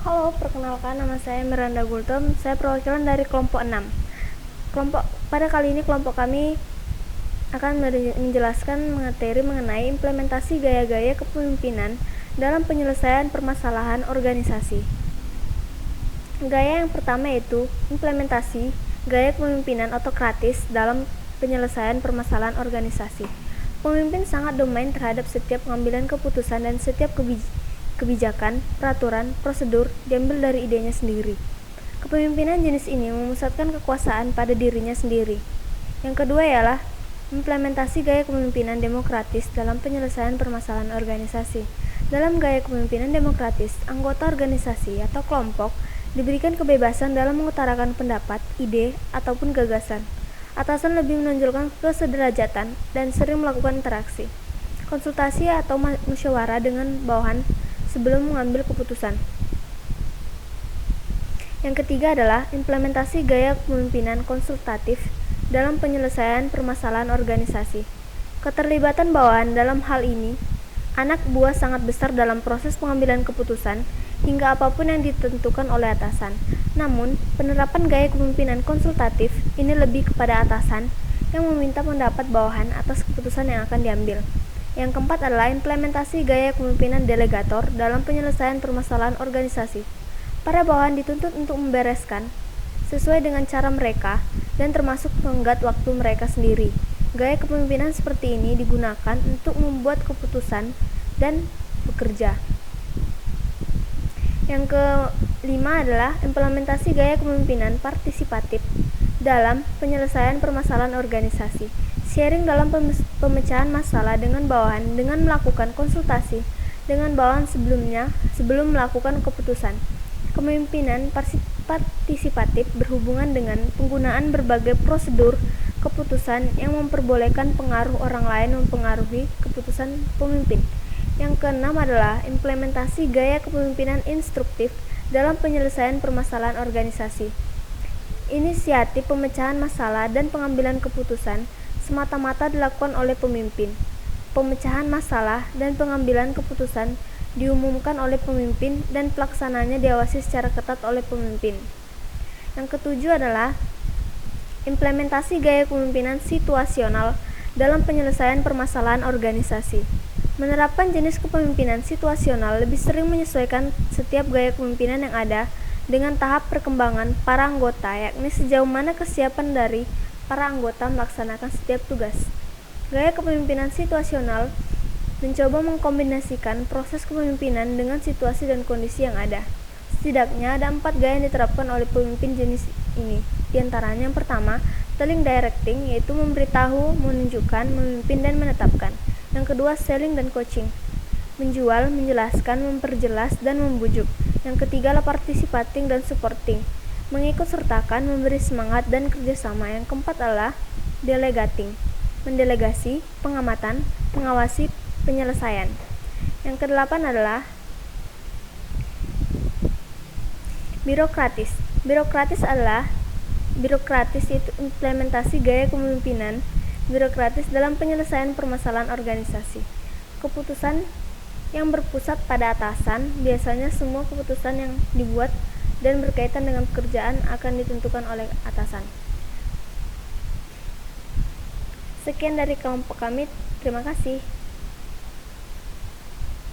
Halo, perkenalkan nama saya Miranda Gultom. Saya perwakilan dari kelompok 6. Pada kali ini kelompok kami akan menjelaskan materi mengenai implementasi gaya-gaya kepemimpinan dalam penyelesaian permasalahan organisasi. Gaya yang pertama yaitu implementasi gaya kepemimpinan autokratis dalam penyelesaian permasalahan organisasi. Pemimpin sangat domain terhadap setiap pengambilan keputusan dan setiap kebijakan, peraturan, prosedur diambil dari idenya sendiri. Kepemimpinan jenis ini memusatkan kekuasaan pada dirinya sendiri. Yang kedua ialah implementasi gaya kepemimpinan demokratis dalam penyelesaian permasalahan organisasi. Dalam gaya kepemimpinan demokratis, anggota organisasi atau kelompok diberikan kebebasan dalam mengutarakan pendapat, ide, ataupun gagasan. Atasan lebih menonjolkan kesederajatan dan sering melakukan interaksi, konsultasi atau musyawarah dengan bawahan sebelum mengambil keputusan. Yang ketiga adalah implementasi gaya kepemimpinan konsultatif dalam penyelesaian permasalahan organisasi. Keterlibatan bawahan dalam hal ini, anak buah sangat besar dalam proses pengambilan keputusan hingga apapun yang ditentukan oleh atasan. Namun, penerapan gaya kepemimpinan konsultatif ini lebih kepada atasan yang meminta pendapat bawahan atas keputusan yang akan diambil. Yang keempat adalah implementasi gaya kepemimpinan delegator dalam penyelesaian permasalahan organisasi. Para bawahan dituntut untuk membereskan sesuai dengan cara mereka dan termasuk tenggat waktu mereka sendiri. Gaya kepemimpinan seperti ini digunakan untuk membuat keputusan dan bekerja. Yang kelima adalah implementasi gaya kepemimpinan partisipatif dalam penyelesaian permasalahan organisasi. Sharing dalam pemecahan masalah dengan bawahan dengan melakukan konsultasi dengan bawahan sebelum melakukan keputusan. Kepemimpinan partisipatif berhubungan dengan penggunaan berbagai prosedur keputusan yang memperbolehkan pengaruh orang lain mempengaruhi keputusan pemimpin. Yang keenam adalah implementasi gaya kepemimpinan instruktif dalam penyelesaian permasalahan organisasi. Inisiatif pemecahan masalah dan pengambilan keputusan semata-mata dilakukan oleh pemimpin. Pemecahan masalah dan pengambilan keputusan diumumkan oleh pemimpin dan pelaksananya diawasi secara ketat oleh pemimpin. Yang ketujuh adalah implementasi gaya kepemimpinan situasional dalam penyelesaian permasalahan organisasi. Menerapkan jenis kepemimpinan situasional lebih sering menyesuaikan setiap gaya kepemimpinan yang ada dengan tahap perkembangan para anggota, yakni sejauh mana kesiapan dari para anggota melaksanakan setiap tugas. Gaya kepemimpinan situasional mencoba mengkombinasikan proses kepemimpinan dengan situasi dan kondisi yang ada. Setidaknya ada 4 gaya yang diterapkan oleh pemimpin jenis ini. Di antaranya yang pertama, telling directing, yaitu memberitahu, menunjukkan, memimpin, dan menetapkan. Yang kedua, selling dan coaching, menjual, menjelaskan, memperjelas, dan membujuk. Yang ketiga adalah participating dan supporting, mengikut sertakan, memberi semangat, dan kerjasama. Yang keempat adalah delegating, mendelegasi, pengamatan, mengawasi penyelesaian. Yang kedelapan adalah birokratis. Birokratis itu implementasi gaya kepemimpinan birokratis dalam penyelesaian permasalahan organisasi. Keputusan yang berpusat pada atasan, biasanya semua keputusan yang dibuat dan berkaitan dengan pekerjaan akan ditentukan oleh atasan. Sekian dari kelompok kami, terima kasih.